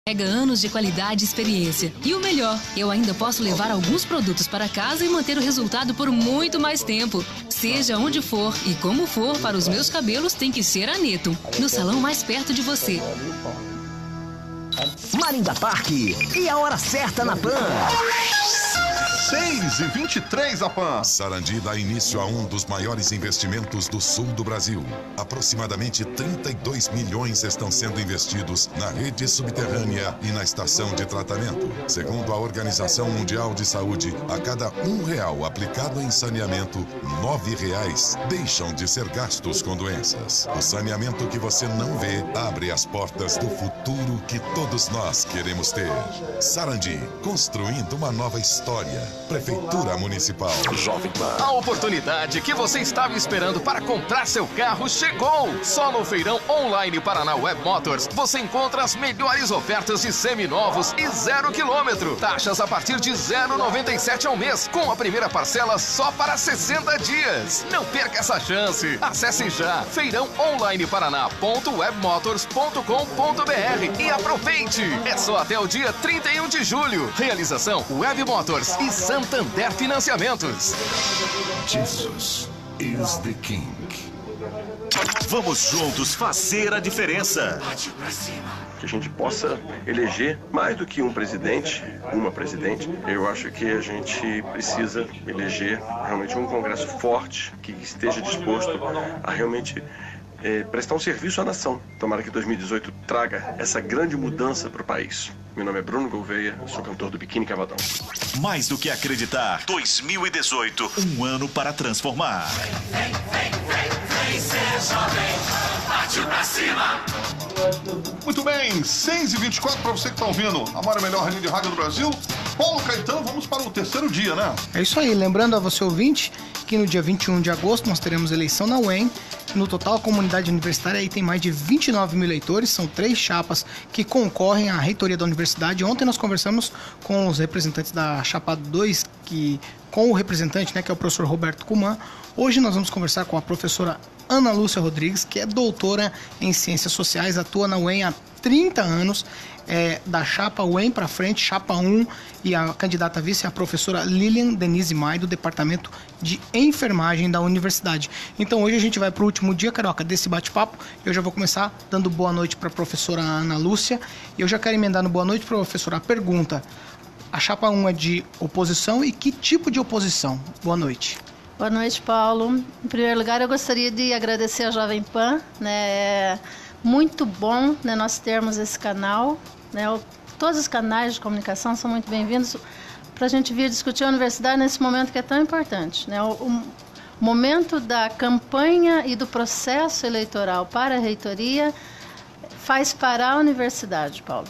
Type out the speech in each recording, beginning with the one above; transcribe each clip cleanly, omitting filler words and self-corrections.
Carrega anos de qualidade e experiência. E o melhor, eu ainda posso levar alguns produtos para casa e manter o resultado por muito mais tempo. Seja onde for e como for, para os meus cabelos tem que ser a Neto, no salão mais perto de você. Maringá Parque e a hora certa na Pan. 6h23 a Pan. Sarandi dá início a um dos maiores investimentos do sul do Brasil. Aproximadamente 32 milhões estão sendo investidos na rede subterrânea e na estação de tratamento. Segundo a Organização Mundial de Saúde, a cada R$1 aplicado em saneamento, R$9 deixam de ser gastos com doenças. O saneamento que você não vê abre as portas do futuro que todos nós queremos ter. Sarandi, construindo uma nova história. Prefeitura Municipal. Jovem Pan. A oportunidade que você estava esperando para comprar seu carro chegou! Só no Feirão Online Paraná Web Motors você encontra as melhores ofertas de seminovos e 0 km. Taxas a partir de 0,97 ao mês, com a primeira parcela só para 60 dias. Não perca essa chance. Acesse já feirãoonlineparaná.webmotors.com.br e aproveite! É só até o dia 31 de julho. Realização Web Motors e Santander Financiamentos. Jesus is the King. Vamos juntos fazer a diferença. Que a gente possa eleger mais do que um presidente, uma presidente. Eu acho que a gente precisa eleger realmente um Congresso forte, que esteja disposto a realmente prestar um serviço à nação. Tomara que 2018 traga essa grande mudança para o país. Meu nome é Bruno Gouveia, sou cantor do Biquíni Cavadão. Mais do que acreditar, 2018, um ano para transformar. Vem ser jovem, partiu pra cima. Muito bem, 6h24 para você que está ouvindo a maior melhor rede de rádio do Brasil. Paulo Caetano, vamos para o terceiro dia, né? É isso aí, lembrando a você ouvinte que no dia 21 de agosto nós teremos eleição na UEM. No total, a comunidade universitária aí tem mais de 29 mil eleitores, são 3 chapas que concorrem à reitoria da universidade. Ontem nós conversamos com os representantes da chapa 2, com o representante, né, que é o professor Roberto Kuman. Hoje nós vamos conversar com a professora Ana Lúcia Rodrigues, que é doutora em Ciências Sociais, atua na UEM há 30 anos, da chapa UEM para frente, chapa 1, e a candidata vice é a professora Lilian Denise Mai, do Departamento de Enfermagem da Universidade. Então hoje a gente vai para o último dia, Carioca, desse bate-papo. Eu já vou começar dando boa noite para a professora Ana Lúcia, e eu já quero emendar no boa noite, professora, a pergunta: a chapa 1 é de oposição e que tipo de oposição? Boa noite. Boa noite, Paulo. Em primeiro lugar, eu gostaria de agradecer a Jovem Pan, né? É muito bom, né, nós termos esse canal, né? Todos os canais de comunicação são muito bem-vindos para a gente vir discutir a universidade nesse momento que é tão importante, né? O momento da campanha e do processo eleitoral para a reitoria faz parar a universidade, Paulo.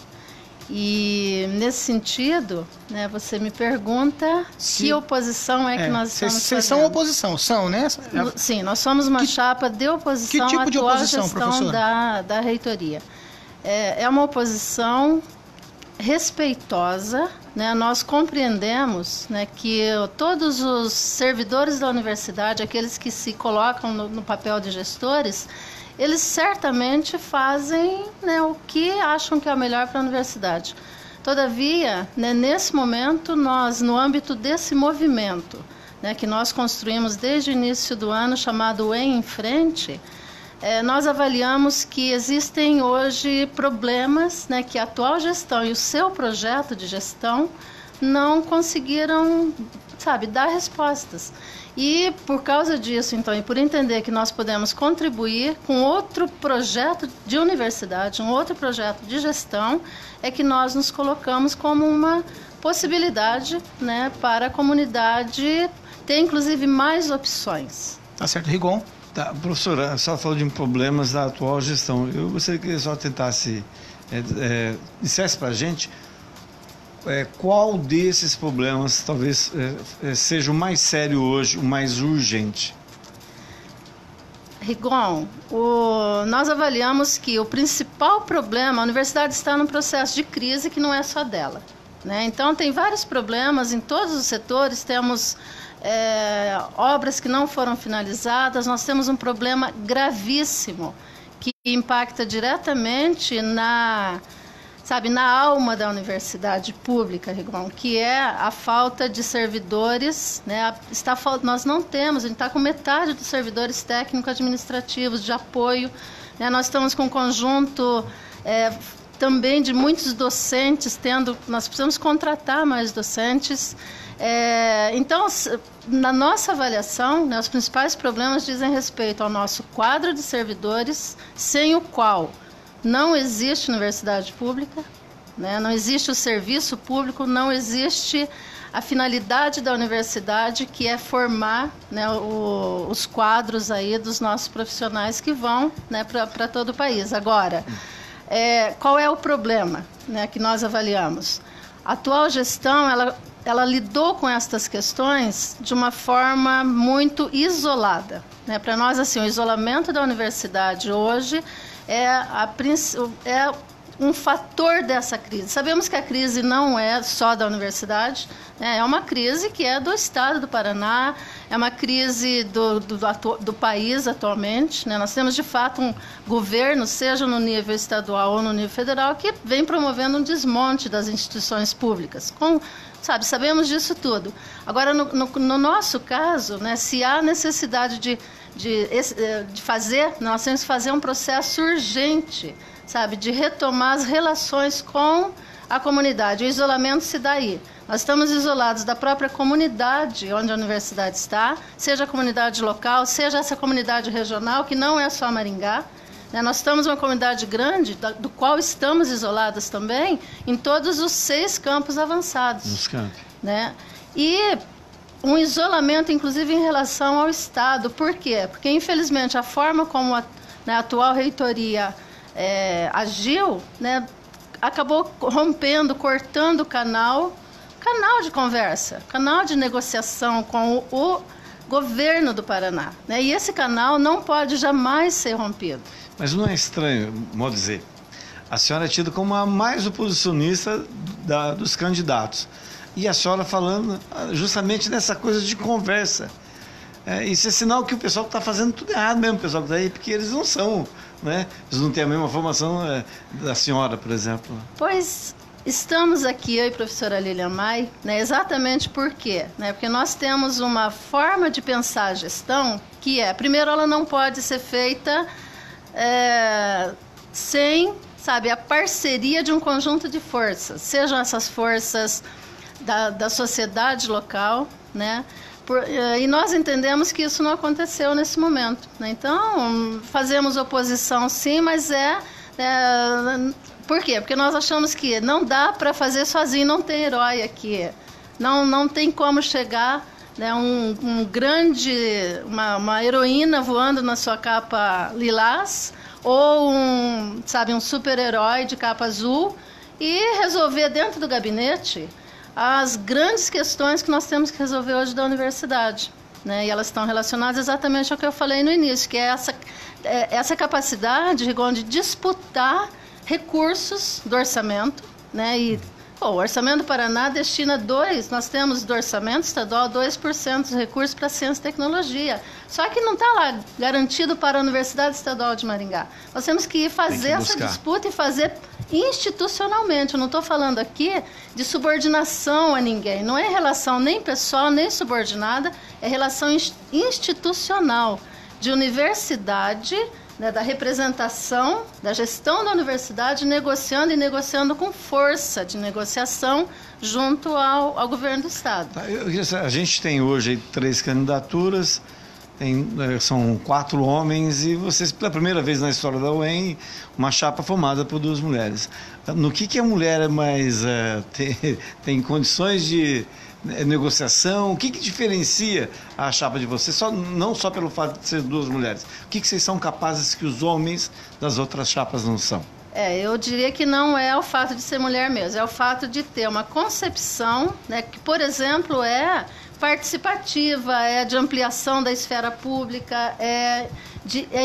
E nesse sentido, né, você me pergunta que oposição é que nós estamos fazendo. Vocês são oposição, são, né? Sim, nós somos uma chapa de oposição que tipo à de atual oposição, gestão professora? da reitoria. É uma oposição respeitosa, né? Nós compreendemos, né, que todos os servidores da universidade, aqueles que se colocam no papel de gestores, eles certamente fazem, né, o que acham que é o melhor para a universidade. Todavia, né, nesse momento, nós, no âmbito desse movimento, né, que nós construímos desde o início do ano, chamado UEM em Frente, nós avaliamos que existem hoje problemas, né, que a atual gestão e o seu projeto de gestão não conseguiram, dar respostas. E por causa disso, então, e por entender que nós podemos contribuir com outro projeto de universidade, um outro projeto de gestão, é que nós nos colocamos como uma possibilidade, né, para a comunidade ter, inclusive, mais opções. Tá certo, Rigon? Tá, professora, a senhora falou de problemas da atual gestão. Eu gostaria que a senhora tentasse, dissesse para a gente qual desses problemas talvez seja o mais sério hoje, o mais urgente. Rigon, nós avaliamos que o principal problema, a universidade está num processo de crise que não é só dela, né? Então tem vários problemas em todos os setores, temos obras que não foram finalizadas, nós temos um problema gravíssimo que impacta diretamente na sabe, na alma da universidade pública, Rigon, que é a falta de servidores, né? Nós não temos, a gente está com metade dos servidores técnico-administrativos de apoio, né? Nós estamos com um conjunto também de muitos docentes, nós precisamos contratar mais docentes. Então, na nossa avaliação, né, os principais problemas dizem respeito ao nosso quadro de servidores, sem o qual não existe universidade pública, né, não existe o serviço público, não existe a finalidade da universidade, que é formar, né, os quadros aí dos nossos profissionais que vão, né, para todo o país. Agora, qual é o problema, né, que nós avaliamos? A atual gestão, ela lidou com estas questões de uma forma muito isolada, né? Para nós, assim, o isolamento da universidade hoje é um fator dessa crise. Sabemos que a crise não é só da universidade, né? É uma crise que é do estado do Paraná, é uma crise do país atualmente, né? Nós temos, de fato, um governo, seja no nível estadual ou no nível federal, que vem promovendo um desmonte das instituições públicas. Sabemos disso tudo. Agora, no nosso caso, né, se há necessidade de fazer, nós temos que fazer um processo urgente, sabe, de retomar as relações com a comunidade. O isolamento se dá aí. Nós estamos isolados da própria comunidade onde a universidade está, seja a comunidade local, seja essa comunidade regional, que não é só Maringá. Né? Nós estamos uma comunidade grande, do qual estamos isolados também, em todos os 6 campos avançados. Nos campos. Né? E um isolamento, inclusive, em relação ao Estado. Por quê? Porque, infelizmente, a forma como a atual reitoria agiu, né, acabou rompendo, cortando o canal de conversa, canal de negociação com o governo do Paraná. Né? E esse canal não pode jamais ser rompido. Mas não é estranho, modo de dizer, a senhora é tida como a mais oposicionista dos candidatos. E a senhora falando justamente nessa coisa de conversa. Isso é sinal que o pessoal está fazendo tudo errado mesmo, o pessoal que está aí, porque eles não são, né? Eles não têm a mesma formação da senhora, por exemplo. Pois estamos aqui, eu e a professora Lilian Mai, né, exatamente por quê? Né? Porque nós temos uma forma de pensar a gestão que primeiro, ela não pode ser feita sem, sabe, a parceria de um conjunto de forças, sejam essas forças da sociedade local, né? E nós entendemos que isso não aconteceu nesse momento, né? Então, fazemos oposição sim, mas por quê? Porque nós achamos que não dá para fazer sozinho, não tem herói aqui, não tem como chegar, né, uma heroína voando na sua capa lilás, ou um super-herói de capa azul, e resolver dentro do gabinete as grandes questões que nós temos que resolver hoje da universidade, né? E elas estão relacionadas exatamente ao que eu falei no início, que é essa capacidade, Rigon, de disputar recursos do orçamento, né? E o orçamento do Paraná destina nós temos do orçamento estadual 2% dos recursos para ciência e tecnologia. Só que não está lá garantido para a Universidade Estadual de Maringá. Nós temos que ir fazer essa disputa e fazer institucionalmente. Eu não estou falando aqui de subordinação a ninguém. Não é relação nem pessoal, nem subordinada, é relação institucional de universidade, né, da representação, da gestão da universidade, negociando com força de negociação junto ao governo do Estado. A gente tem hoje 3 candidaturas, são 4 homens e vocês, pela primeira vez na história da UEM, uma chapa formada por 2 mulheres. No que a mulher mais tem condições de negociação? O que diferencia a chapa de vocês? Não só pelo fato de ser 2 mulheres. O que vocês são capazes que os homens das outras chapas não são? Eu diria que não é o fato de ser mulher mesmo, é o fato de ter uma concepção, né, que, por exemplo, é participativa, é de ampliação da esfera pública, é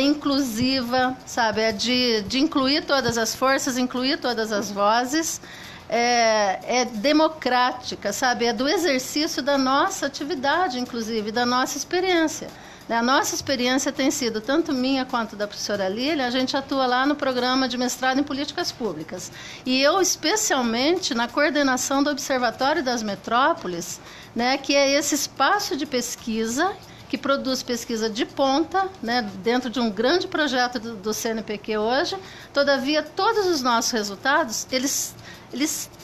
inclusiva, sabe? É de incluir todas as forças, incluir todas as vozes, é democrática, sabe? É do exercício da nossa atividade, inclusive, da nossa experiência. A nossa experiência tem sido, tanto minha quanto da professora Lília, a gente atua lá no programa de mestrado em políticas públicas. E eu, especialmente, na coordenação do Observatório das Metrópoles, né, que é esse espaço de pesquisa que produz pesquisa de ponta, né, dentro de um grande projeto do CNPq hoje. Todavia, todos os nossos resultados, eles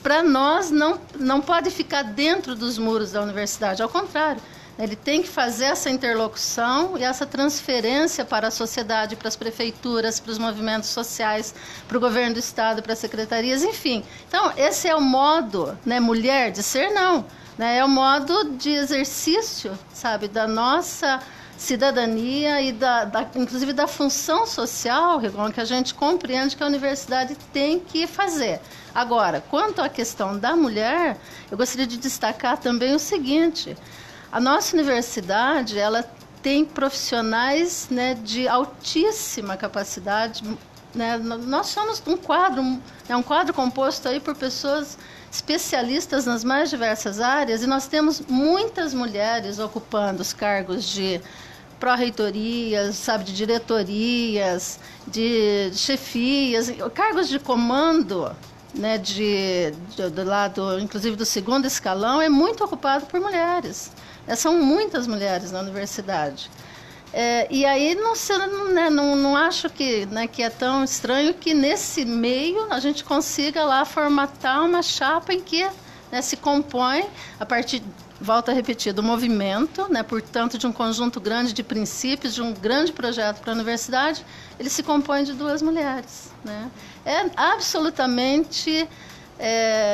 para nós, não podem ficar dentro dos muros da universidade. Ao contrário, ele tem que fazer essa interlocução e essa transferência para a sociedade, para as prefeituras, para os movimentos sociais, para o governo do estado, para as secretarias, enfim. Então, esse é o modo, né, mulher de ser, não. Né, é o modo de exercício, sabe, da nossa cidadania e inclusive da função social, Rigon, que a gente compreende que a universidade tem que fazer. Agora, quanto à questão da mulher, eu gostaria de destacar também o seguinte: a nossa universidade, ela tem profissionais, né, de altíssima capacidade, né? Nós somos um quadro composto aí por pessoas especialistas nas mais diversas áreas, e nós temos muitas mulheres ocupando os cargos de pró-reitorias, sabe, de diretorias, de chefias, cargos de comando, né, do lado, inclusive do segundo escalão, é muito ocupado por mulheres. São muitas mulheres na universidade. E aí não acho que, né, que é tão estranho que nesse meio a gente consiga lá formatar uma chapa em que, né, se compõe a partir, volto a repetir, do movimento, né, portanto de um conjunto grande de princípios, de um grande projeto para a universidade. Ele se compõe de 2 mulheres, né? É absolutamente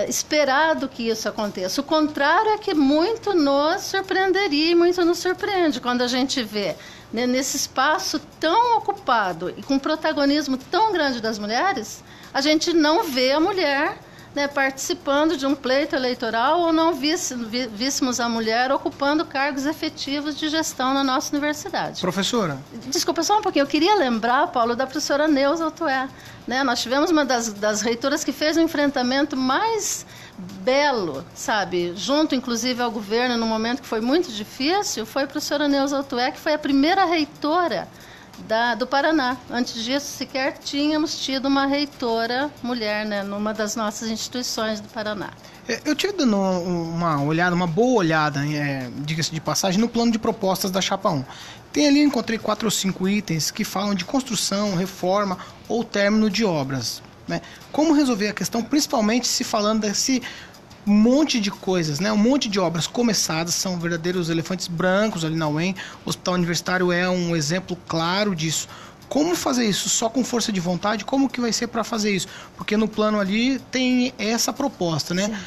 esperado que isso aconteça. O contrário é que muito nos surpreenderia e muito nos surpreende quando a gente vê, né, nesse espaço tão ocupado e com protagonismo tão grande das mulheres, a gente não vê a mulher, né, participando de um pleito eleitoral, ou não víssemos a mulher ocupando cargos efetivos de gestão na nossa universidade. Professora? Desculpa, só um pouquinho. Eu queria lembrar, Paulo, da professora Neuza Altué. Né? Nós tivemos uma das reitoras que fez um enfrentamento mais belo, sabe, junto inclusive ao governo, num momento que foi muito difícil, foi a professora Neuza Altué, que foi a primeira reitora do Paraná. Antes disso, sequer tínhamos tido uma reitora mulher, né, numa das nossas instituições do Paraná. Eu tive dando uma boa olhada, diga-se de passagem, no plano de propostas da Chapa 1. Tem ali, encontrei 4 ou 5 itens que falam de construção, reforma ou término de obras, né? Como resolver a questão, principalmente se falando desse monte de coisas, né? Um monte de obras começadas, são verdadeiros elefantes brancos ali na UEM. O Hospital Universitário é um exemplo claro disso. Como fazer isso? Só com força de vontade? Como que vai ser para fazer isso? Porque no plano ali tem essa proposta, né?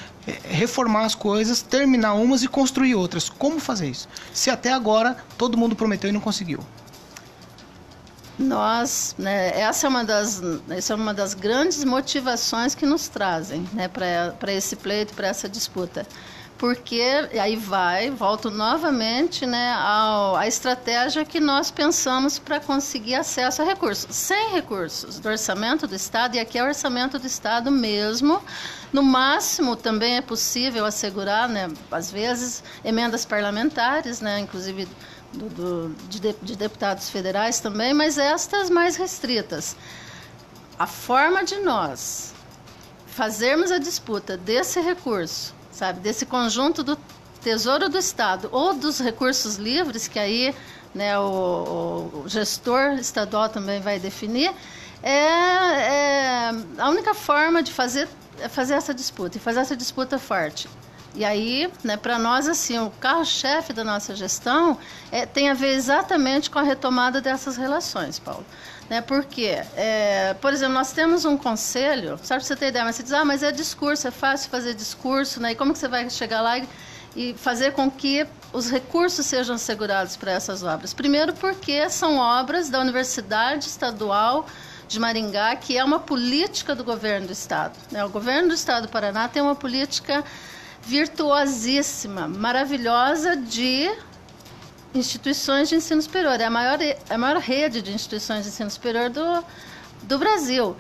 Reformar as coisas, terminar umas e construir outras. Como fazer isso? Se até agora todo mundo prometeu e não conseguiu. Nós, né, essa é uma das grandes motivações que nos trazem, né, para esse pleito, para essa disputa. Porque aí volto novamente, né, à estratégia que nós pensamos para conseguir acesso a recursos. Sem recursos do orçamento do Estado, e aqui é o orçamento do Estado mesmo, no máximo também é possível assegurar, né, às vezes, emendas parlamentares, né, inclusive de deputados federais também, mas estas mais restritas. A forma de nós fazermos a disputa desse recurso, sabe, desse conjunto do Tesouro do Estado ou dos recursos livres, que aí, né, o gestor estadual também vai definir, a única forma de fazer essa disputa, e fazer essa disputa forte. E aí, né, para nós, assim, o carro-chefe da nossa gestão tem a ver exatamente com a retomada dessas relações, Paulo. Né, porque, por exemplo, nós temos um conselho, só para você ter ideia, mas você diz, mas é discurso, é fácil fazer discurso, né, e como que você vai chegar lá e fazer com que os recursos sejam assegurados para essas obras? Primeiro porque são obras da Universidade Estadual de Maringá, que é uma política do governo do Estado. Né? O governo do Estado do Paraná tem uma política virtuosíssima, maravilhosa de instituições de ensino superior. É a maior rede de instituições de ensino superior do Brasil.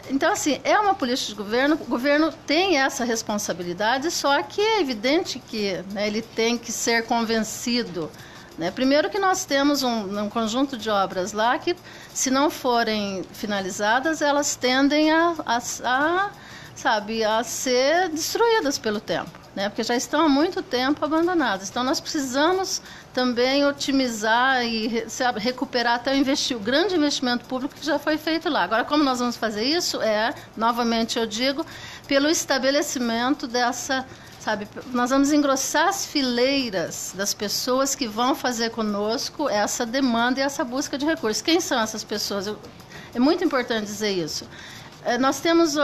Então, assim, é uma política de governo, o governo tem essa responsabilidade, só que é evidente que, né, ele tem que ser convencido, né? Primeiro que nós temos um conjunto de obras lá que, se não forem finalizadas, elas tendem a ser destruídas pelo tempo, né? Porque já estão há muito tempo abandonadas. Então nós precisamos também otimizar e recuperar até o grande investimento público que já foi feito lá. Agora, como nós vamos fazer isso? Novamente eu digo, pelo estabelecimento dessa... nós vamos engrossar as fileiras das pessoas que vão fazer conosco essa demanda e essa busca de recursos. Quem são essas pessoas? É muito importante dizer isso. Nós temos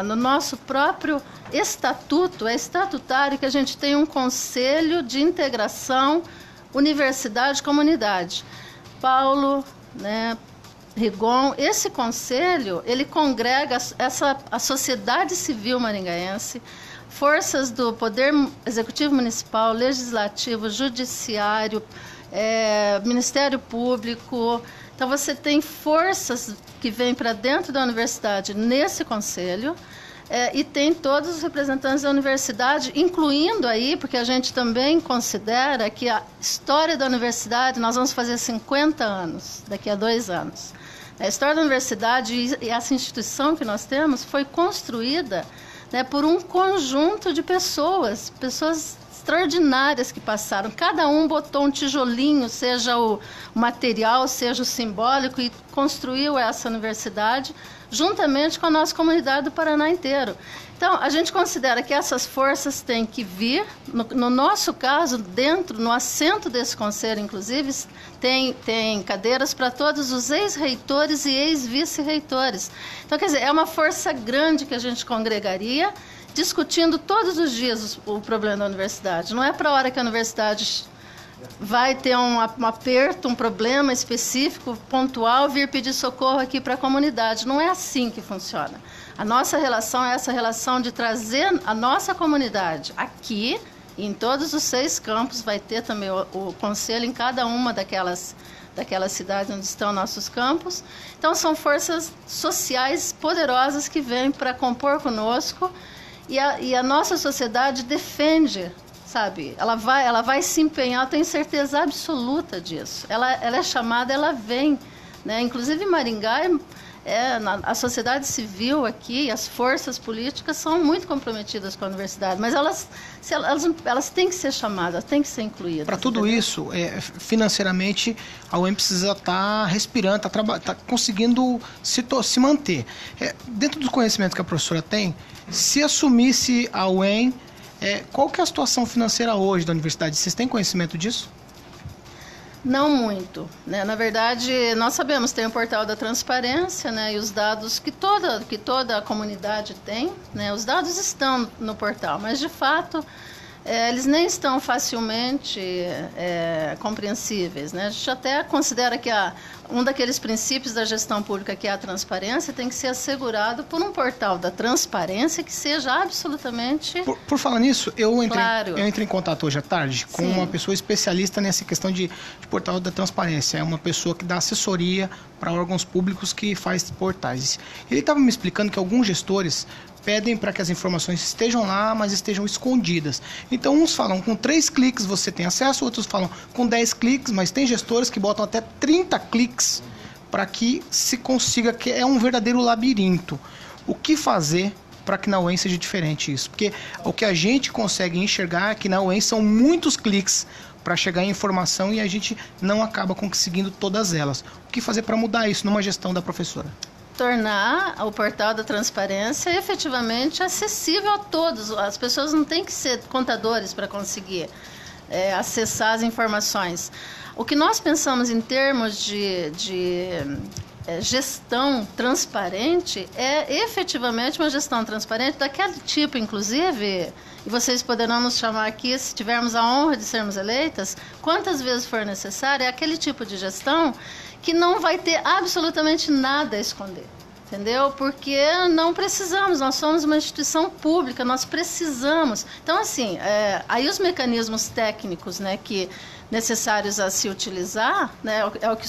no nosso próprio estatuto, é estatutário que a gente tem um conselho de integração universidade-comunidade. Paulo, né, Rigon, esse conselho, ele congrega a sociedade civil maringaense, forças do Poder Executivo Municipal, Legislativo, Judiciário, Ministério Público. Então, você tem forças que vêm para dentro da universidade nesse conselho, e tem todos os representantes da universidade, incluindo aí, porque a gente também considera que a história da universidade, nós vamos fazer 50 anos, daqui a 2 anos. A história da universidade e essa instituição que nós temos foi construída, né, por um conjunto de pessoas extraordinárias que passaram. Cada um botou um tijolinho, seja o material, seja o simbólico, e construiu essa universidade juntamente com a nossa comunidade do Paraná inteiro. Então, a gente considera que essas forças têm que vir, no nosso caso, no assento desse conselho, inclusive, tem cadeiras para todos os ex-reitores e ex-vice-reitores. Então, quer dizer, é uma força grande que a gente congregaria, discutindo todos os dias o problema da universidade. Não é para a hora que a universidade vai ter um aperto, um problema específico, pontual, vir pedir socorro aqui para a comunidade. Não é assim que funciona. A nossa relação é essa relação de trazer a nossa comunidade aqui, e em todos os 6 campos, vai ter também o conselho em cada uma daquelas cidades onde estão nossos campos. Então, são forças sociais poderosas que vêm para compor conosco, e a nossa sociedade defende, sabe? Ela vai se empenhar, eu tenho certeza absoluta disso. Ela é chamada, ela vem, né? Inclusive, Maringá, a sociedade civil aqui, as forças políticas são muito comprometidas com a universidade, mas elas têm que ser chamadas, têm que ser incluídas. Para tudo isso, financeiramente, a UEM precisa estar respirando, tá conseguindo se manter. Dentro dos conhecimentos que a professora tem, se assumisse a UEM, qual que é a situação financeira hoje da universidade? Vocês têm conhecimento disso? Não muito, né? Na verdade, nós sabemos, tem o portal da transparência, né? E os dados que toda a comunidade tem, né? Os dados estão no portal, mas de fato eles nem estão facilmente compreensíveis, né? A gente até considera que um daqueles princípios da gestão pública, que é a transparência, tem que ser assegurado por um portal da transparência que seja absolutamente... Por falar nisso, eu entrei em contato hoje à tarde com uma pessoa especialista nessa questão de portal da transparência. É uma pessoa que dá assessoria para órgãos públicos que faz portais. Ele estava me explicando que alguns gestores pedem para que as informações estejam lá, mas estejam escondidas. Então, uns falam com 3 cliques você tem acesso, outros falam com 10 cliques, mas tem gestores que botam até 30 cliques para que se consiga, que é um verdadeiro labirinto. O que fazer para que na UEM seja diferente isso? Porque o que a gente consegue enxergar é que na UEM são muitos cliques para chegar em informação e a gente não acaba conseguindo todas elas. O que fazer para mudar isso numa gestão da professora? Tornar o portal da transparência efetivamente acessível a todos. As pessoas não têm que ser contadores para conseguir acessar as informações. O que nós pensamos em termos de gestão transparente é efetivamente uma gestão transparente daquele tipo, inclusive, e vocês poderão nos chamar aqui, se tivermos a honra de sermos eleitas, quantas vezes for necessário, é aquele tipo de gestão que não vai ter absolutamente nada a esconder, entendeu? Porque não precisamos, nós somos uma instituição pública, nós precisamos. Então, assim, aí os mecanismos técnicos, né, que necessários a se utilizar, né? É o que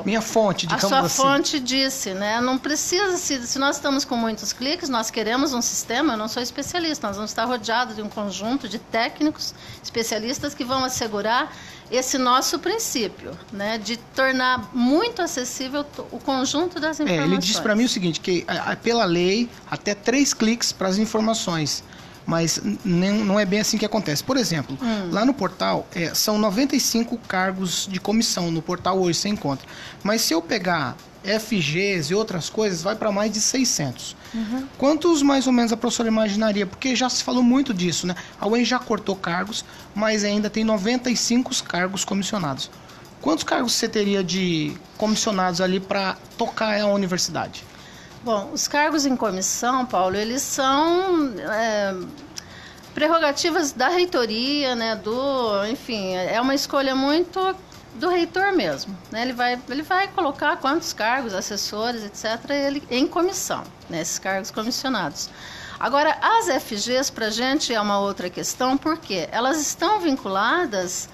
minha fonte, digamos assim. A sua fonte disse, né? Não precisa, se nós estamos com muitos cliques, nós queremos um sistema, eu não sou especialista, nós vamos estar rodeados de um conjunto de técnicos, especialistas que vão assegurar esse nosso princípio, né? De tornar muito acessível o conjunto das informações. Ele disse para mim o seguinte, que pela lei, até 3 cliques para as informações. Mas não é bem assim que acontece. Por exemplo, lá no portal, são 95 cargos de comissão. No portal hoje você encontra. Mas se eu pegar FGs e outras coisas, vai para mais de 600. Quantos mais ou menos a professora imaginaria? Porque já se falou muito disso, né? A UEM já cortou cargos, mas ainda tem 95 cargos comissionados. Quantos cargos você teria de comissionados ali para tocar a universidade? Bom, os cargos em comissão, Paulo, eles são prerrogativas da reitoria, né? Enfim, é uma escolha muito do reitor mesmo, né? Ele vai colocar quantos cargos, assessores, etc., em comissão, né? Esses cargos comissionados. Agora, as FGs, para a gente, é uma outra questão, porque elas estão vinculadas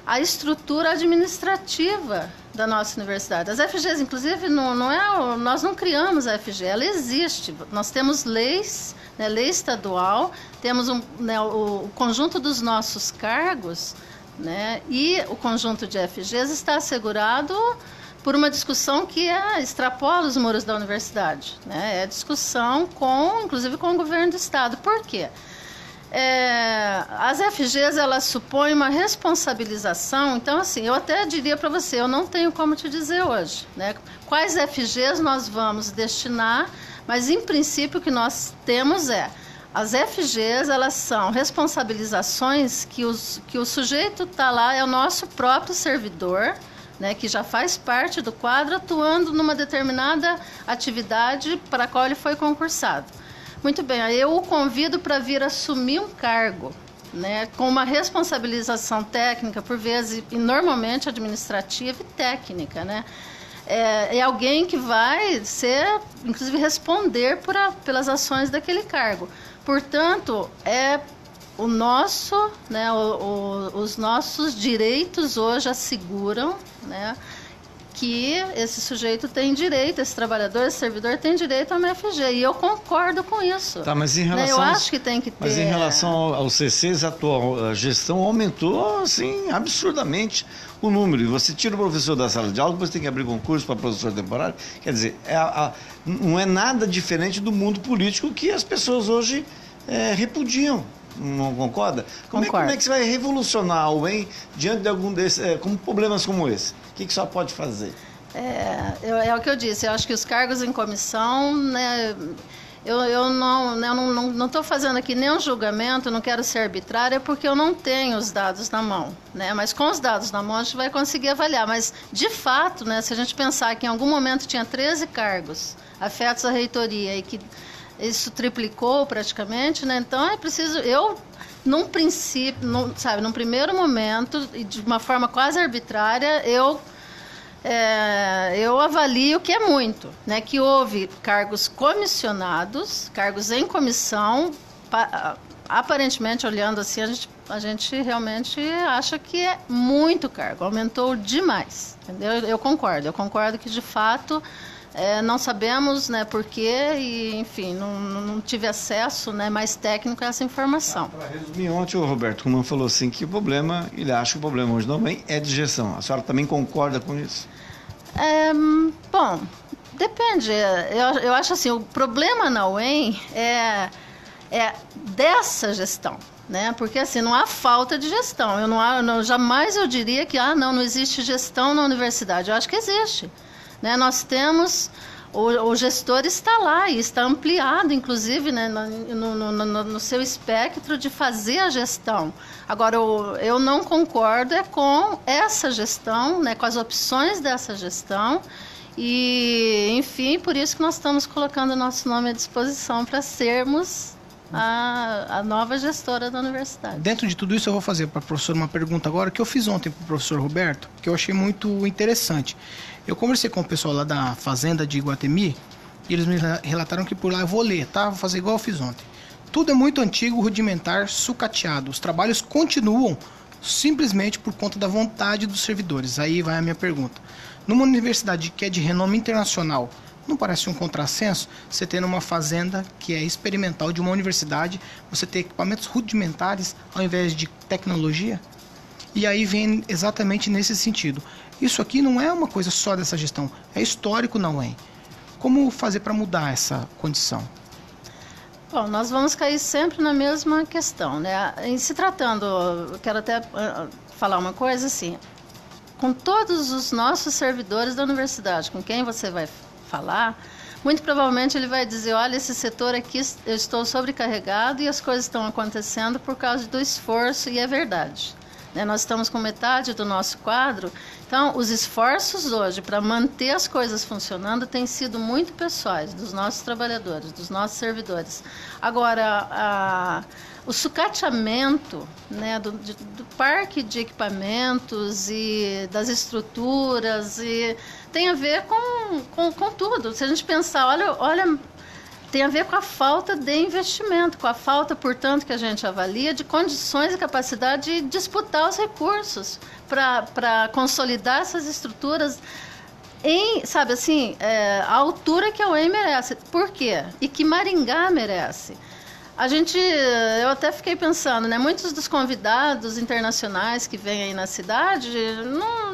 à estrutura administrativa da nossa universidade. As FGs, inclusive, nós não criamos a FG, ela existe. Nós temos leis, né, lei estadual, temos o conjunto dos nossos cargos, né, e o conjunto de FGs está assegurado por uma discussão que extrapola os muros da universidade, né, é discussão inclusive com o governo do estado. Por quê? As FGs, elas supõem uma responsabilização. Então, assim, eu até diria para você, eu não tenho como te dizer hoje, né, quais FGs nós vamos destinar, mas, em princípio, o que nós temos as FGs, elas são responsabilizações que o sujeito está lá, é o nosso próprio servidor, né, que já faz parte do quadro, atuando numa determinada atividade para a qual ele foi concursado. Muito bem, eu o convido para vir assumir um cargo, né, com uma responsabilização técnica, por vezes, e normalmente administrativa e técnica, né? É alguém que vai inclusive, responder pelas ações daquele cargo. Portanto, o nosso, né, os nossos direitos hoje asseguram, né, que esse sujeito tem direito, esse trabalhador, esse servidor tem direito a uma FG. E eu concordo com isso. Tá, mas em relação, eu acho que tem que ter. Mas em relação aos CCs, a atual gestão aumentou, assim, absurdamente o número. E você tira o professor da sala de aula, você tem que abrir concurso para professor temporário. Quer dizer, não é nada diferente do mundo político que as pessoas hoje repudiam. Não concorda? Como é que você vai revolucionar a UEM diante de algum desses, com problemas como esse? O que só pode fazer? É o que eu disse, eu acho que os cargos em comissão, né, eu não estou fazendo aqui nenhum julgamento, não quero ser arbitrária, porque eu não tenho os dados na mão, né? Mas com os dados na mão a gente vai conseguir avaliar. Mas, de fato, né, se a gente pensar que em algum momento tinha 13 cargos afetos à reitoria e que isso triplicou praticamente, né? Então é preciso, num princípio, num primeiro momento, e de uma forma quase arbitrária, eu avalio que é muito, né? Que houve cargos comissionados, cargos em comissão, aparentemente, olhando assim, a gente realmente acha que é muito cargo, aumentou demais, entendeu? Eu concordo que, de fato, não sabemos, né, por quê e, enfim, não tive acesso, né, mais técnico a essa informação. Para resumir, ontem o Roberto Kuman falou assim que ele acha que o problema hoje não é de gestão. A senhora também concorda com isso? Bom, depende. Eu acho assim, o problema na UEM é dessa gestão, né? Porque assim, não há falta de gestão. Jamais eu diria que não existe gestão na universidade. Eu acho que existe. Né? Nós temos, o gestor está lá e está ampliado, inclusive, né, no seu espectro de fazer a gestão. Agora, eu não concordo com essa gestão, né, com as opções dessa gestão e, enfim, por isso que nós estamos colocando o nosso nome à disposição para sermos a nova gestora da universidade. Dentro de tudo isso, eu vou fazer para a professora uma pergunta agora que eu fiz ontem para o professor Roberto, que eu achei muito interessante. Eu conversei com o pessoal lá da Fazenda de Iguatemi e eles me relataram que por lá eu vou ler, tá? Vou fazer igual eu fiz ontem. Tudo é muito antigo, rudimentar, sucateado. Os trabalhos continuam simplesmente por conta da vontade dos servidores. Aí vai a minha pergunta. Numa universidade que é de renome internacional, não parece um contrassenso você ter numa fazenda que é experimental de uma universidade, você ter equipamentos rudimentares ao invés de tecnologia? E aí vem exatamente nesse sentido. Isso aqui não é uma coisa só dessa gestão, é histórico na UEM. Como fazer para mudar essa condição? Bom, nós vamos cair sempre na mesma questão, né? Em se tratando, eu quero até falar uma coisa assim, com todos os nossos servidores da universidade, com quem você vai falar, muito provavelmente ele vai dizer, olha, esse setor aqui eu estou sobrecarregado e as coisas estão acontecendo por causa do esforço, e é verdade. Nós estamos com metade do nosso quadro, então os esforços hoje para manter as coisas funcionando têm sido muito pessoais, dos nossos trabalhadores, dos nossos servidores. Agora, o sucateamento, né, do parque de equipamentos e das estruturas tem a ver com tudo. Se a gente pensar, olha, tem a ver com a falta de investimento, com a falta, portanto, que a gente avalia de condições e capacidade de disputar os recursos para consolidar essas estruturas sabe assim, a altura que a UEM merece. Por quê? E que Maringá merece. Eu até fiquei pensando, né? Muitos dos convidados internacionais que vêm aí na cidade,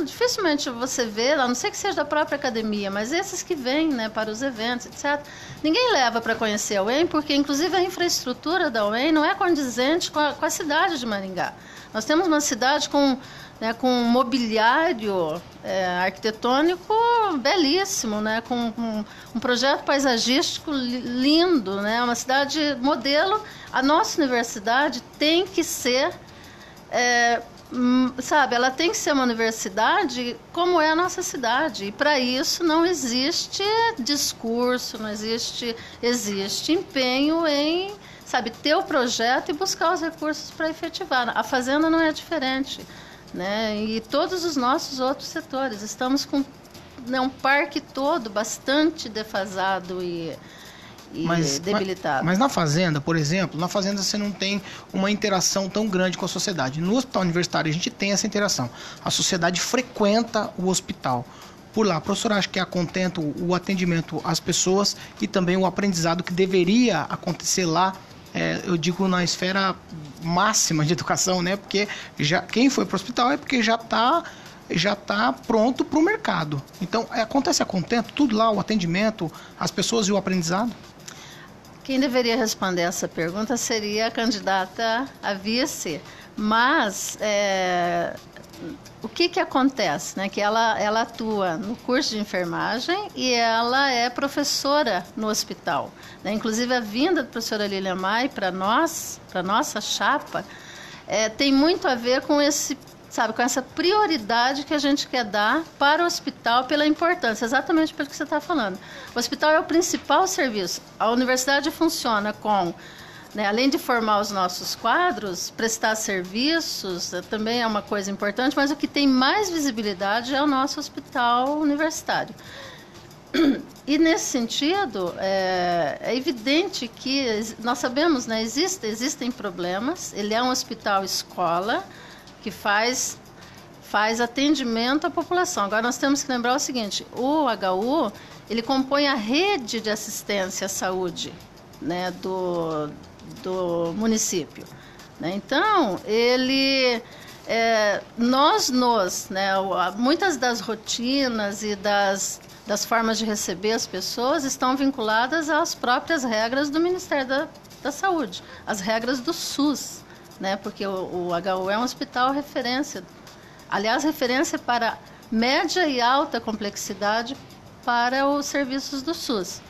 dificilmente você vê, a não ser que seja da própria academia, mas esses que vêm, né, para os eventos, etc., ninguém leva para conhecer a UEM, porque inclusive a infraestrutura da UEM não é condizente com a cidade de Maringá. Nós temos uma cidade com mobiliário arquitetônico belíssimo, né? Com um projeto paisagístico lindo, né? Uma cidade modelo. A nossa universidade tem que ser, ela tem que ser uma universidade como é a nossa cidade. E para isso não existe discurso, não existe empenho em, ter o projeto e buscar os recursos para efetivar. A fazenda não é diferente. Né? E todos os nossos outros setores. Estamos com um parque todo bastante defasado e debilitado. Mas na fazenda, por exemplo, você não tem uma interação tão grande com a sociedade. No hospital universitário a gente tem essa interação. A sociedade frequenta o hospital. Por lá, a professora acha que é contento o atendimento às pessoas e também o aprendizado que deveria acontecer lá. Eu digo na esfera máxima de educação, né? Porque quem foi para o hospital é porque já tá pronto para o mercado. Então, acontece a contento, tudo lá, o atendimento, as pessoas e o aprendizado? Quem deveria responder essa pergunta seria a candidata a vice. Mas o que acontece? Né? Que ela atua no curso de enfermagem e ela é professora no hospital. Né? Inclusive, a vinda da professora Lília Mai para nossa chapa tem muito a ver com com essa prioridade que a gente quer dar para o hospital pela importância, exatamente pelo que você está falando. O hospital é o principal serviço. A universidade funciona com, além de formar os nossos quadros, prestar serviços também é uma coisa importante, mas o que tem mais visibilidade é o nosso hospital universitário. E nesse sentido, é evidente que nós sabemos, né, existem problemas. Ele é um hospital escola que faz atendimento à população. Agora nós temos que lembrar o seguinte: o HU ele compõe a rede de assistência à saúde, né, do município. Né? Então, muitas das rotinas e das formas de receber as pessoas estão vinculadas às próprias regras do Ministério da Saúde, as regras do SUS, né? Porque o HU é um hospital referência, aliás, referência para média e alta complexidade para os serviços do SUS.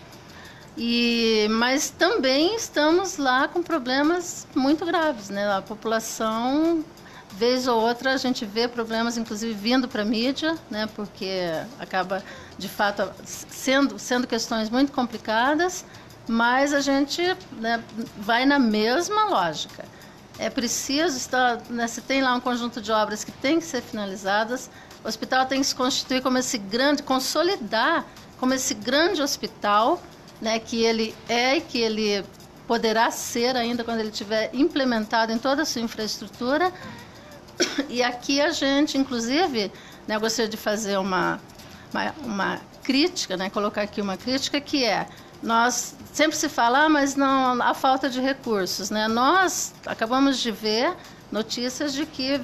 Mas também estamos lá com problemas muito graves, né? A população, vez ou outra, a gente vê problemas, inclusive, vindo para a mídia, né? Porque acaba, de fato, sendo questões muito complicadas, mas a gente, né, vai na mesma lógica. É preciso estar, né, se tem lá um conjunto de obras que tem que ser finalizadas, o hospital tem que se constituir consolidar como esse grande hospital, né, que ele é e que ele poderá ser ainda quando ele estiver implementado em toda a sua infraestrutura. E aqui a gente, inclusive, né, eu gostaria de fazer uma crítica, né, colocar aqui uma crítica, que é, nós sempre se fala, mas não, a falta de recursos, né? Nós acabamos de ver notícias de que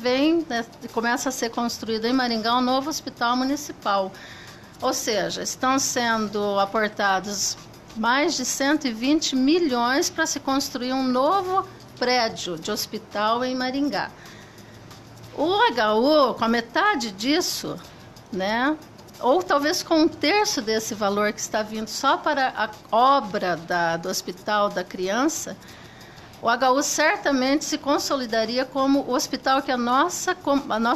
né, começa a ser construído em Maringá um novo hospital municipal. Ou seja, estão sendo aportados mais de 120 milhões para se construir um novo prédio de hospital em Maringá. O HU, com a metade disso, né, ou talvez com um terço desse valor que está vindo só para a obra do Hospital da Criança, o HU certamente se consolidaria como o hospital que a nossa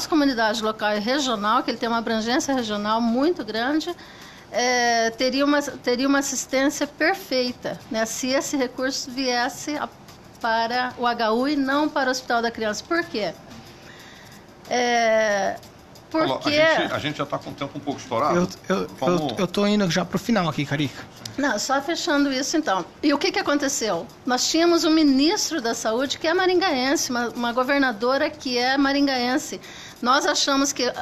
comunidade local e regional, que ele tem uma abrangência regional muito grande, teria uma assistência perfeita, né, se esse recurso viesse para o HU e não para o Hospital da Criança. Por quê? Porque... A gente já está com o tempo um pouco estourado. Eu estou indo já para o final aqui, Carica. Não, só fechando isso então. E o que aconteceu? Nós tínhamos um ministro da Saúde que é maringaense, uma governadora que é maringaense. Nós achamos que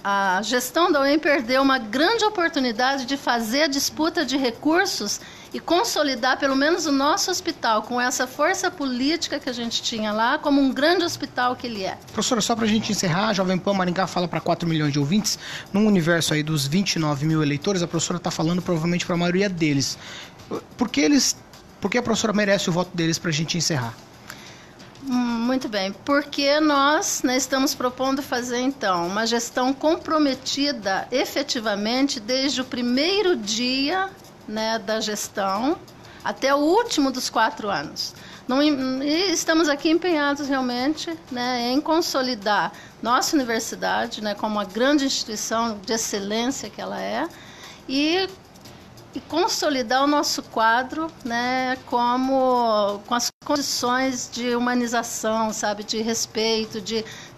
a gestão da UEM perdeu uma grande oportunidade de fazer a disputa de recursos e consolidar pelo menos o nosso hospital com essa força política que a gente tinha lá, como um grande hospital que ele é. Professora, só para a gente encerrar, a Jovem Pan Maringá fala para 4 milhões de ouvintes, num universo aí dos 29 mil eleitores, a professora está falando provavelmente para a maioria deles. Por que a professora merece o voto deles para a gente encerrar? Muito bem, porque nós, né, estamos propondo fazer então uma gestão comprometida efetivamente desde o primeiro dia, né, da gestão até o último dos 4 anos. E estamos aqui empenhados realmente, né, em consolidar nossa universidade, né, como uma grande instituição de excelência que ela é, e consolidar o nosso quadro, né, com as condições de humanização, sabe, de respeito,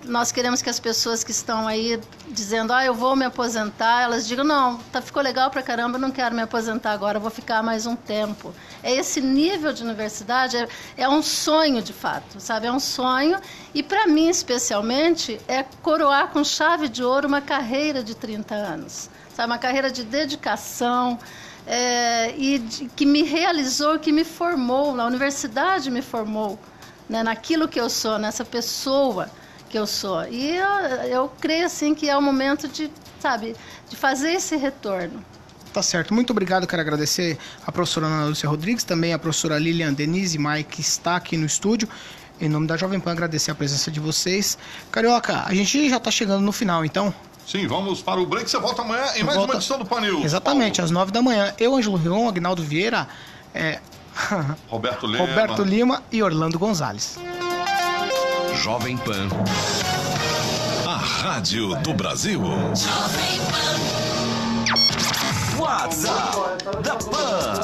nós queremos que as pessoas que estão aí dizendo, eu vou me aposentar, elas digam, não, ficou legal pra caramba, eu não quero me aposentar agora, eu vou ficar mais um tempo. Esse nível de universidade é um sonho de fato, sabe, é um sonho, e para mim especialmente é coroar com chave de ouro uma carreira de 30 anos, sabe, uma carreira de dedicação, que me realizou, que me formou, a universidade me formou, né, naquilo que eu sou, nessa pessoa que eu sou. E eu creio assim que é o momento de fazer esse retorno. Tá certo, muito obrigado, quero agradecer a professora Ana Lúcia Rodrigues, também a professora Lilian Denise Mai, que está aqui no estúdio. Em nome da Jovem Pan, agradecer a presença de vocês. Carioca, a gente já está chegando no final, então... Sim, vamos para o break. Você volta amanhã em mais uma edição do Pan News. Exatamente, às 9 da manhã. Eu, Ângelo Rion, Agnaldo Vieira, Roberto Lima e Orlando Gonzalez. Jovem Pan. A Rádio do Brasil. Jovem Pan. WhatsApp da Pan.